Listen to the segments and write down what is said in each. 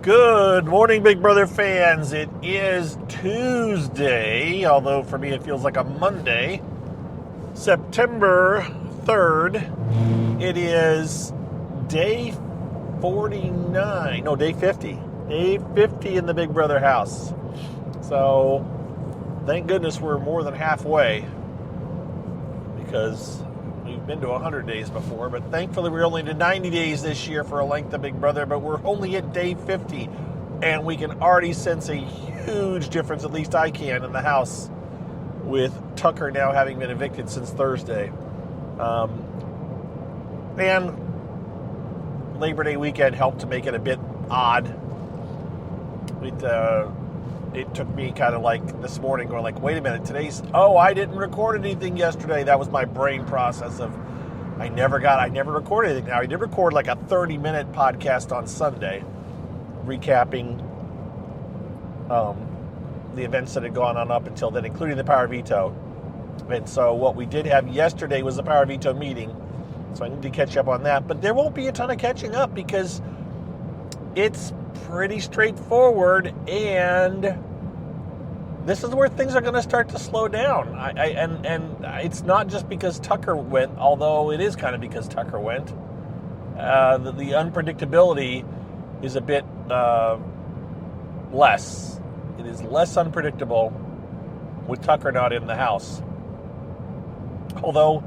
Good morning, Big Brother fans. It is Tuesday, although for me it feels like a Monday, September 3rd. It is day 49, no, day 50. Day 50 in the Big Brother house. So, thank goodness we're more than halfway, because we've been to 100 days before, but thankfully we're only to 90 days this year for a length of Big Brother, but we're only at day 50, and we can already sense a huge difference, at least I can, in the house, with Tucker now having been evicted since Thursday. And Labor Day weekend helped to make it a bit odd. It took me kind of like this morning going like, wait a minute, I didn't record anything yesterday. That was my brain process of, I never recorded anything. Now, I did record like a 30-minute podcast on Sunday, recapping the events that had gone on up until then, including the power veto. And so what we did have yesterday was the power veto meeting. So I need to catch up on that. But there won't be a ton of catching up because it's pretty straightforward, and this is where things are going to start to slow down. And it's not just because Tucker went, although it is kind of because Tucker went. The unpredictability is a bit less. It is less unpredictable with Tucker not in the house. Although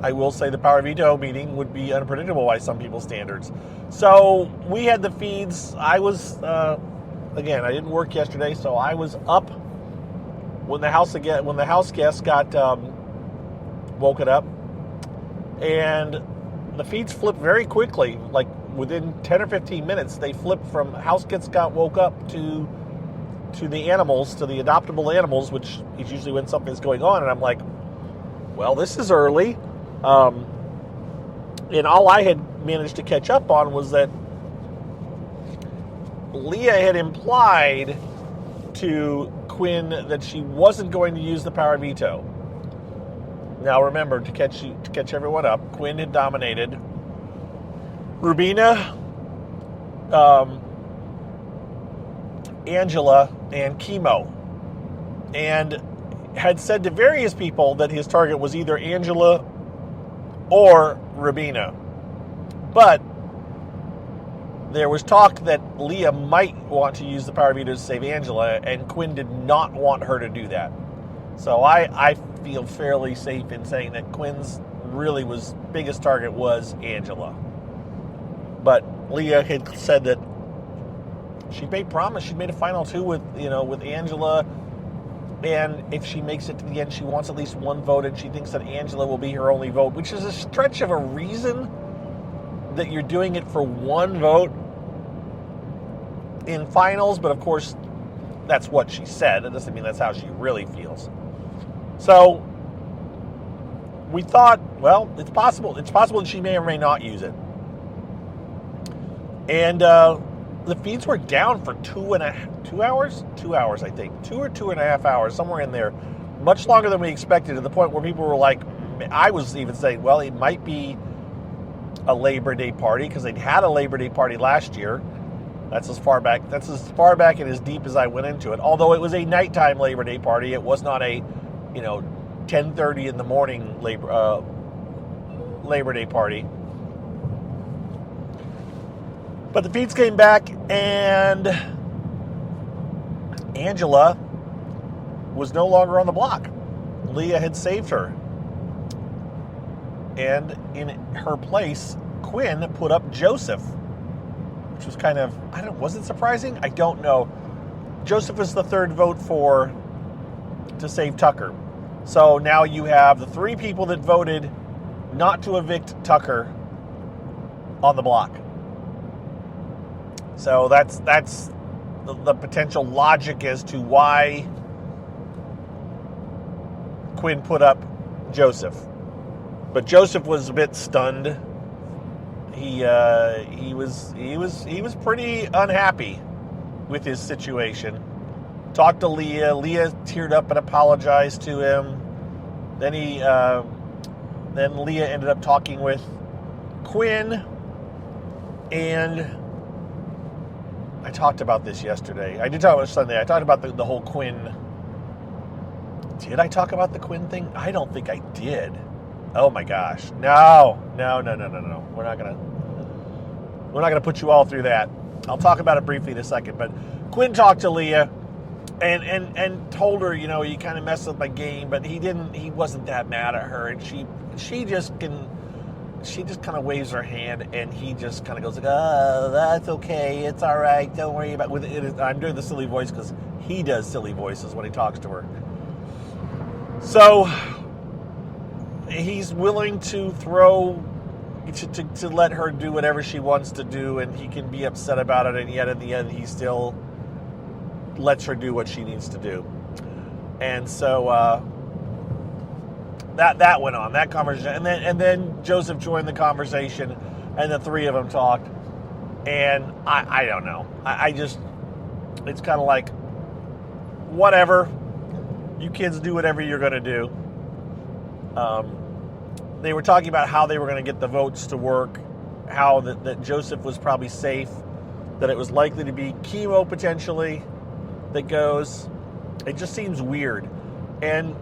I will say the power veto meeting would be unpredictable by some people's standards. So we had the feeds. I was, again, I didn't work yesterday, so I was up when the house guests got woken up, and the feeds flipped very quickly. Like within 10 or 15 minutes, they flipped from house guests got woke up to the animals, to the adoptable animals, which is usually when something's going on. And I'm like, well, this is early. And all I had managed to catch up on was that Leah had implied to Quinn that she wasn't going to use the power veto. Now remember, to catch everyone up, Quinn had dominated Rubina, Angela, and Chemo, and had said to various people that his target was either Angela or Rubina. But there was talk that Leah might want to use the power veto to save Angela, and Quinn did not want her to do that. So I feel fairly safe in saying that Quinn's biggest target was Angela. But Leah had said that she made a final two with Angela, and if she makes it to the end, she wants at least one vote, and she thinks that Angela will be her only vote, which is a stretch of a reason that you're doing it for one vote in finals. But of course, that's what she said. That doesn't mean that's how she really feels. So we thought, well, it's possible that she may or may not use it. And the feeds were down for 2 hours, I think. 2 or 2.5 hours, somewhere in there. Much longer than we expected, to the point where people were like, I was even saying, well, it might be a Labor Day party, because they'd had a Labor Day party last year. That's as far back and as deep as I went into it. Although it was a nighttime Labor Day party, it was not a 10:30 in the morning Labor Day party. But the feeds came back, and Angela was no longer on the block. Leah had saved her. And in her place, Quinn put up Joseph, which was kind of, was it surprising? I don't know. Joseph was the third vote to save Tucker. So now you have the 3 people that voted not to evict Tucker on the block. So that's the potential logic as to why Quinn put up Joseph. But Joseph was a bit stunned. He was pretty unhappy with his situation. Talked to Leah. Leah teared up and apologized to him. Then Leah ended up talking with Quinn, and I talked about this yesterday. I did talk about it Sunday. I talked about the whole Quinn. Did I talk about the Quinn thing? I don't think I did. Oh my gosh. No. We're not gonna put you all through that. I'll talk about it briefly in a second. But Quinn talked to Leah and told her, you know, you kind of messed up my game, but he wasn't that mad at her, and she just kind of waves her hand, and he just kind of goes like, oh, that's okay, it's all right, don't worry about it. I'm doing the silly voice because he does silly voices when he talks to her. So he's willing to to let her do whatever she wants to do, and he can be upset about it, and yet in the end he still lets her do what she needs to do. And so that went on, that conversation, and then Joseph joined the conversation, and the three of them talked, and I don't know, I just, it's kind of like, whatever, you kids do whatever you're going to do. They were talking about how they were going to get the votes to work, how that Joseph was probably safe, that it was likely to be chemo potentially that goes. It just seems weird. And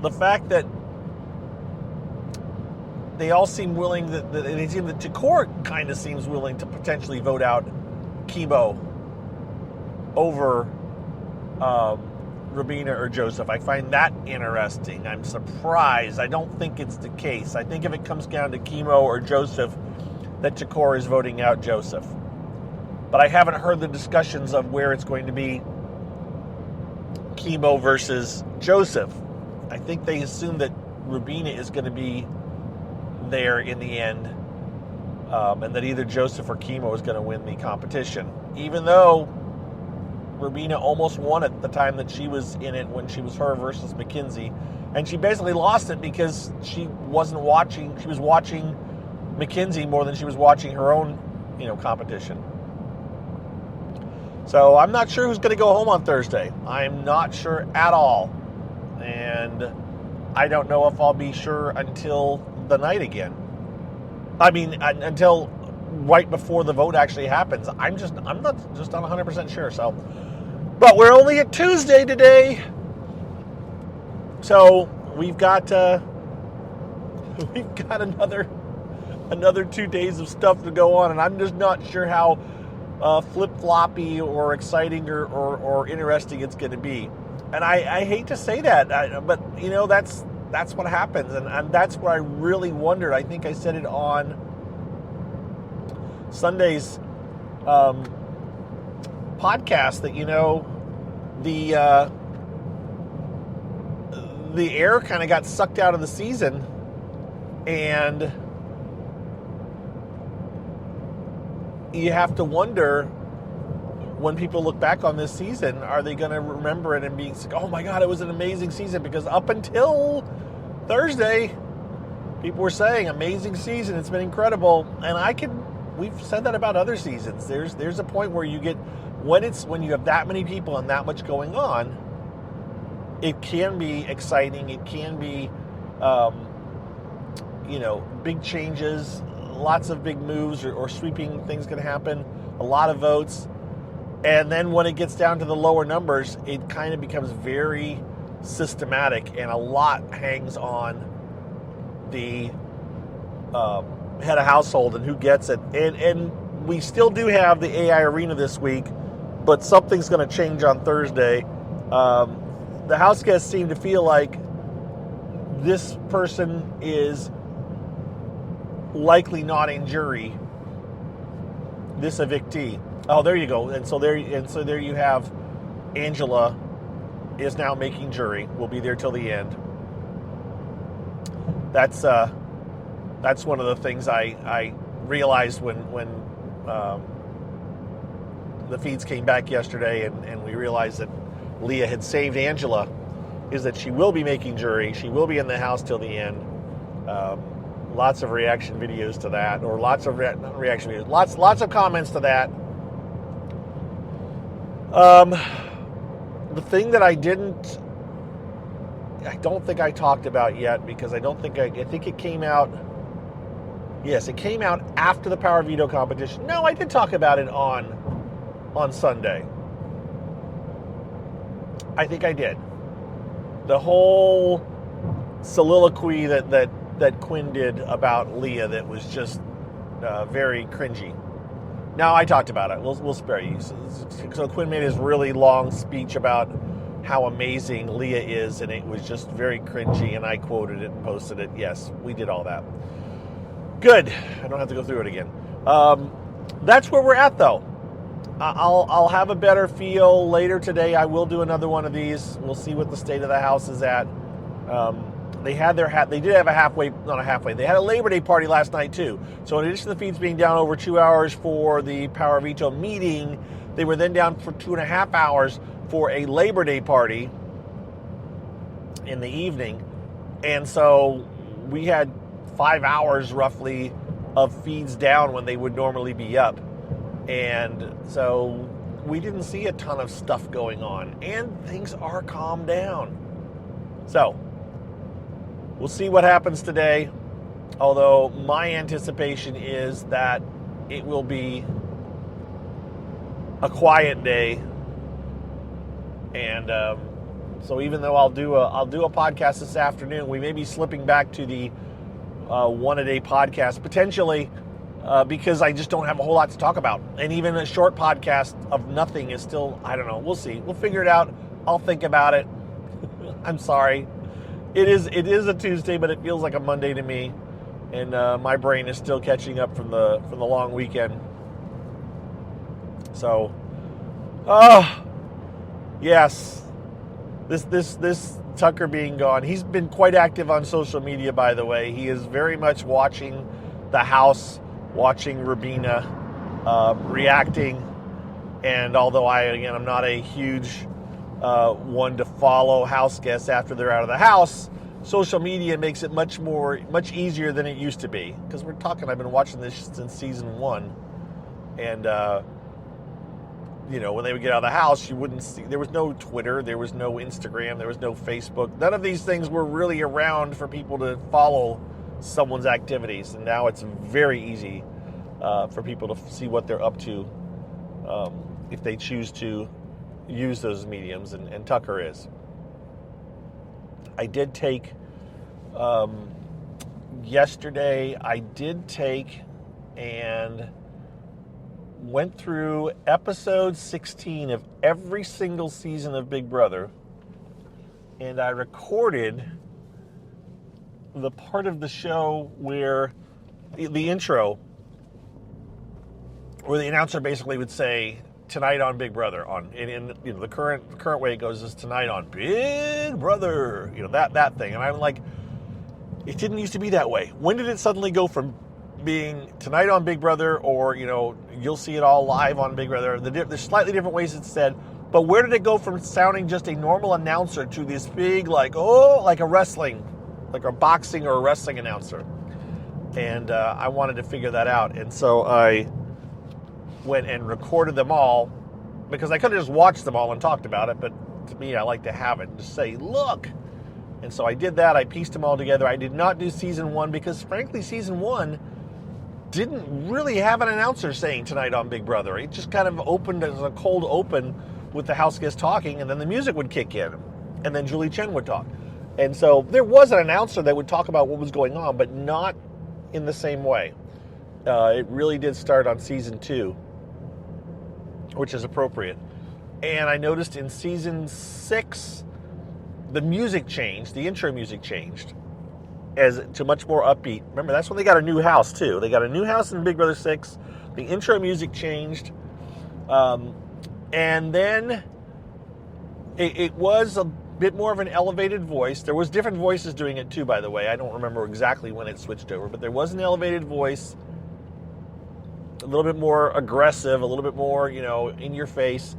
the fact that they all seem willing, that Takor kind of seems willing to potentially vote out chemo over Rabina or Joseph. I find that interesting. I'm surprised. I don't think it's the case. I think if it comes down to chemo or Joseph, that Takor is voting out Joseph. But I haven't heard the discussions of where it's going to be chemo versus Joseph. I think they assume that Rabina is going to be there in the end, and that either Joseph or chemo is going to win the competition, even though Rabina almost won it the time that she was in it, when she was her versus McKenzie, and she basically lost it because she wasn't watching. She was watching McKenzie more than she was watching her own, competition. So I'm not sure who's going to go home on Thursday. I'm not sure at all, and I don't know if I'll be sure until the night again. I mean, until right before the vote actually happens. I'm not 100% sure. So. But we're only at Tuesday today, so we've got another 2 days of stuff to go on, and I'm just not sure how flip-floppy or exciting or interesting it's going to be. And I hate to say that, but that's what happens, and that's what I really wondered. I think I said it on Sunday's podcast that the air kind of got sucked out of the season, and you have to wonder, when people look back on this season, are they going to remember it and be like, oh my God, it was an amazing season? Because up until Thursday, people were saying amazing season, it's been incredible, and we've said that about other seasons. There's a point where you get, when you have that many people and that much going on, it can be exciting. It can be, big changes, lots of big moves or sweeping things can happen, a lot of votes. And then when it gets down to the lower numbers, it kind of becomes very systematic, and a lot hangs on the head of household and who gets it. And we still do have the AI arena this week, but something's going to change on Thursday. The house guests seem to feel like this person is likely not in jury, this evictee. Oh, there you go. And so there you have Angela is now making jury. Will be there till the end. That's one of the things I realized when the feeds came back yesterday, and we realized that Leah had saved Angela, is that she will be making jury. She will be in the house till the end. Lots of reaction videos to that, or lots of not reaction videos, lots of comments to that. The thing that I don't think I talked about yet, because I think it came out. Yes, it came out after the Power Veto competition. No, I did talk about it on on Sunday? I think I did. The whole soliloquy that Quinn did about Leah that was just very cringy. Now, I talked about it. We'll spare you. So Quinn made his really long speech about how amazing Leah is, and it was just very cringy, and I quoted it and posted it. Yes, we did all that. Good. I don't have to go through it again. That's where we're at, though. I'll have a better feel later today. I will do another one of these. We'll see what the state of the house is at. They had they did have they had a Labor Day party last night too. So in addition to the feeds being down over 2 hours for the Power Veto meeting, they were then down for 2.5 hours for a Labor Day party in the evening. And so we had 5 hours roughly of feeds down when they would normally be up. And so we didn't see a ton of stuff going on, and things are calmed down. So we'll see what happens today, although my anticipation is that it will be a quiet day. And so even though I'll do a podcast this afternoon, we may be slipping back to the one-a-day podcast, potentially, because I just don't have a whole lot to talk about. And even a short podcast of nothing is still, I don't know, we'll see. We'll figure it out. I'll think about it. I'm sorry. It is a Tuesday, but it feels like a Monday to me. And my brain is still catching up from the long weekend. So, yes. This Tucker being gone. He's been quite active on social media, by the way. He is very much watching the house, watching Rubina, reacting. And although I'm not a huge one to follow house guests after they're out of the house, social media makes it much easier than it used to be. Because I've been watching this since season 1. And, when they would get out of the house, you wouldn't see, there was no Twitter, there was no Instagram, there was no Facebook. None of these things were really around for people to follow someone's activities. And now it's very easy for people to see what they're up to if they choose to use those mediums, and Tucker is. I did take, yesterday, and went through episode 16 of every single season of Big Brother, and I recorded the part of the show where the intro, where the announcer basically would say, "Tonight on Big Brother," the current way it goes is "Tonight on Big Brother," that thing. And I'm like, it didn't used to be that way. When did it suddenly go from being "Tonight on Big Brother" or you'll see it all live on Big Brother? There's slightly different ways it's said, but where did it go from sounding just a normal announcer to this big like a wrestling, like a boxing or a wrestling announcer? And I wanted to figure that out, and so I went and recorded them all, because I could have just watched them all and talked about it, but to me, I like to have it and just say, look. And so I did that. I pieced them all together. I did not do season 1 because, frankly, season 1 didn't really have an announcer saying "Tonight on Big Brother." It just kind of opened as a cold open with the house guest talking, and then the music would kick in, and then Julie Chen would talk. And so there was an announcer that would talk about what was going on, but not in the same way. It really did start on season 2. Which is appropriate. And I noticed in season 6, the music changed, the intro music changed to much more upbeat. Remember, that's when they got a new house too. They got a new house in Big Brother 6. The intro music changed. And then it was a bit more of an elevated voice. There was different voices doing it too, by the way. I don't remember exactly when it switched over, but there was an elevated voice. A little bit more aggressive, a little bit more, in your face.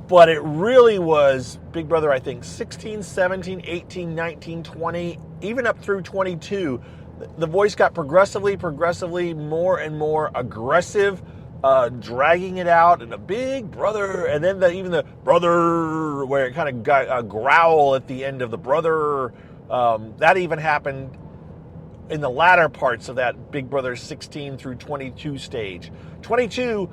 But it really was Big Brother, I think, 16, 17, 18, 19, 20, even up through 22. The voice got progressively more and more aggressive, dragging it out in a Big Brother. And then even the brother, where it kind of got a growl at the end of the brother. That even happened in the latter parts of that Big Brother 16 through 22 stage. 22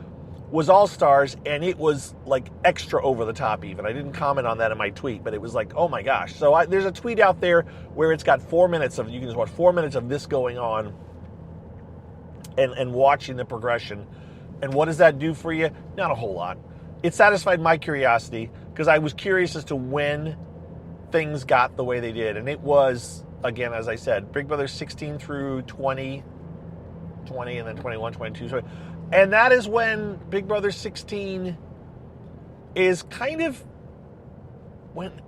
was All Stars, and it was like extra over the top even. I didn't comment on that in my tweet, but it was like, oh my gosh. So there's a tweet out there where it's got 4 minutes of, you can just watch 4 minutes of this going on and watching the progression. And what does that do for you? Not a whole lot. It satisfied my curiosity because I was curious as to when things got the way they did. And it was, again, as I said, Big Brother 16 through 20, and then 21, 22. And that is when Big Brother 16 is kind of, when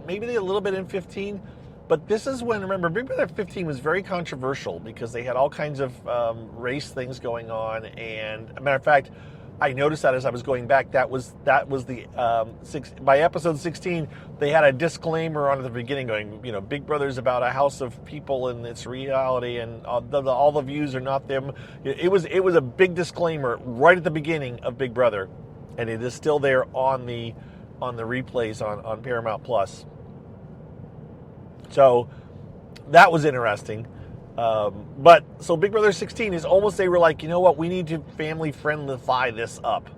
maybe a little bit in 15, but this is when, remember, Big Brother 15 was very controversial because they had all kinds of race things going on. And, as a matter of fact, I noticed that as I was going back, that was the, by episode 16, they had a disclaimer on at the beginning going, you know, Big Brother's about a house of people and it's reality and all the views are not them. It was a big disclaimer right at the beginning of Big Brother, and it is still there on the replays on Paramount Plus. So that was interesting. But so Big Brother 16 is almost, they were like, you know what, we need to family friendlify this up.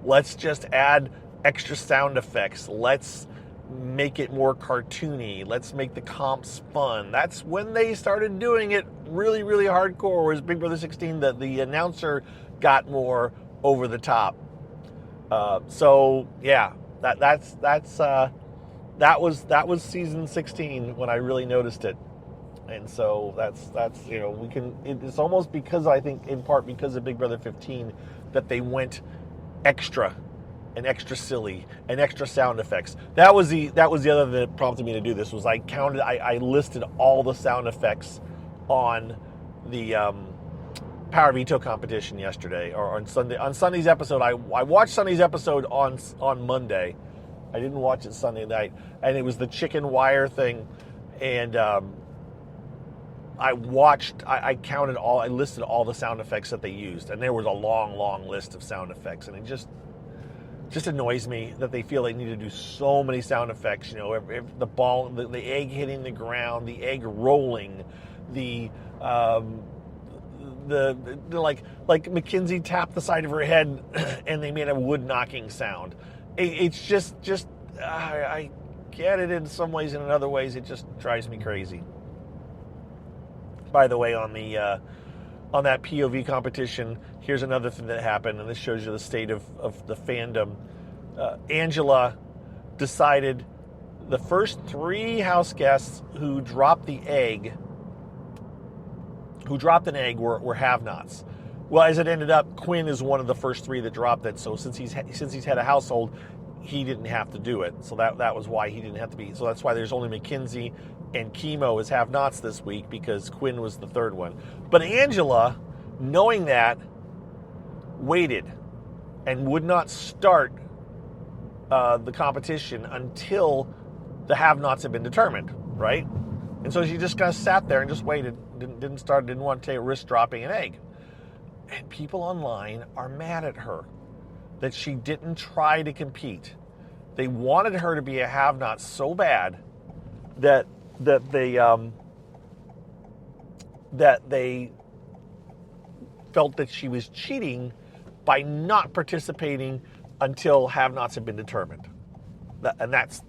Let's just add extra sound effects. Let's make it more cartoony. Let's make the comps fun. That's when they started doing it really, really hardcore. Was Big Brother 16, the announcer got more over the top. So yeah, that was season 16 when I really noticed it. And so that's you know, it's almost because, I think in part because of Big Brother 15, that they went extra and extra silly and extra sound effects. That was the other thing that prompted me to do this. Was I listed all the sound effects on the Power Veto competition yesterday, or on Sunday. On Sunday's episode, I watched Sunday's episode on Monday. I didn't watch it Sunday night, and it was the chicken wire thing, and I listed all the sound effects that they used, and there was a long, long list of sound effects, and it just annoys me that they feel they need to do so many sound effects. You know, if the ball, the egg hitting the ground, the egg rolling, the like Mackenzie tapped the side of her head, and they made a wood knocking sound. It's just I get it in some ways, and in other ways, it just drives me crazy. By the way, on that POV competition, here's another thing that happened, and this shows you the state of the fandom. Angela decided the first 3 house guests who dropped an egg were have-nots. Well, as it ended up, Quinn is one of the first 3 that dropped it. So since he's had a household, he didn't have to do it. So that was why he didn't have to be. So that's why there's only Mackenzie and Chemo as have-nots this week, because Quinn was the 3rd one. But Angela, knowing that, waited and would not start the competition until the have-nots had been determined, right? And so she just kind of sat there and just waited, didn't want to risk dropping an egg. And people online are mad at her that she didn't try to compete. They wanted her to be a have-not so bad that they felt that she was cheating by not participating until have-nots had been determined. And that's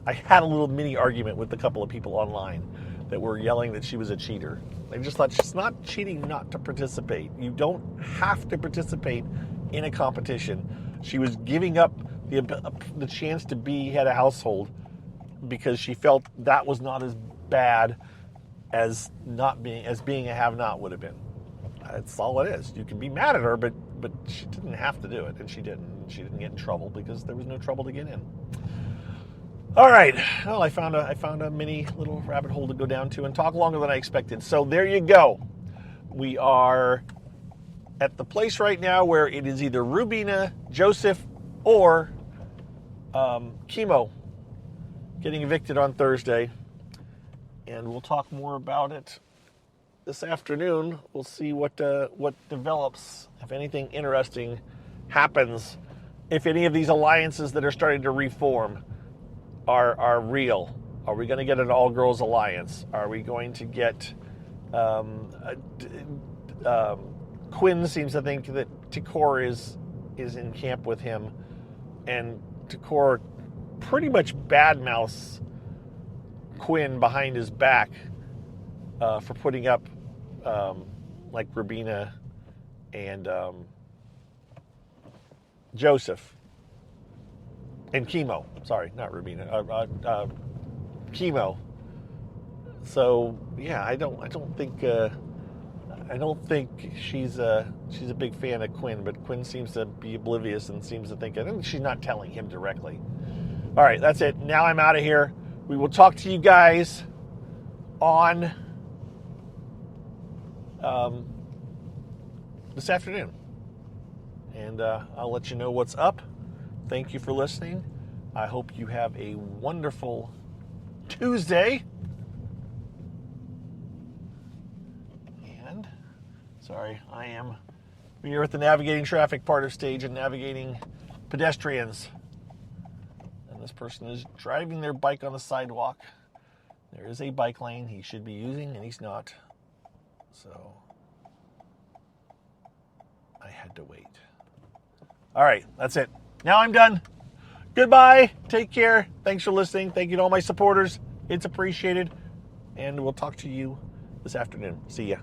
I had a little mini argument with a couple of people online that were yelling that she was a cheater. They just thought she's not cheating not to participate. You don't have to participate in a competition. She was giving up the chance to be head of household because she felt that was not as bad as being a have-not would have been. That's all it is. You can be mad at her, but she didn't have to do it, and she didn't. She didn't get in trouble because there was no trouble to get in. All right. Well, I found a mini little rabbit hole to go down to and talk longer than I expected. So there you go. We are at the place right now where it is either Rubina, Joseph, or Chemo getting evicted on Thursday. And we'll talk more about it this afternoon. We'll see what develops, if anything interesting happens, if any of these alliances that are starting to reform are real. Are we going to get an all-girls alliance? Are we going to get... Quinn seems to think that Tikor is is in camp with him, and Takor pretty much badmouths Quinn behind his back for putting up like Rabina and Joseph and Chemo. Sorry, not Rabina. Chemo. So yeah, I don't think she's a big fan of Quinn, but Quinn seems to be oblivious and seems to think. I think she's not telling him directly. All right, that's it. Now I'm out of here. We will talk to you guys on this afternoon, and I'll let you know what's up. Thank you for listening. I hope you have a wonderful Tuesday. And sorry, I am here at the navigating traffic part of stage and navigating pedestrians. And this person is driving their bike on the sidewalk. There is a bike lane he should be using, and he's not. So I had to wait. All right, that's it. Now I'm done. Goodbye. Take care. Thanks for listening. Thank you to all my supporters. It's appreciated. And we'll talk to you this afternoon. See ya.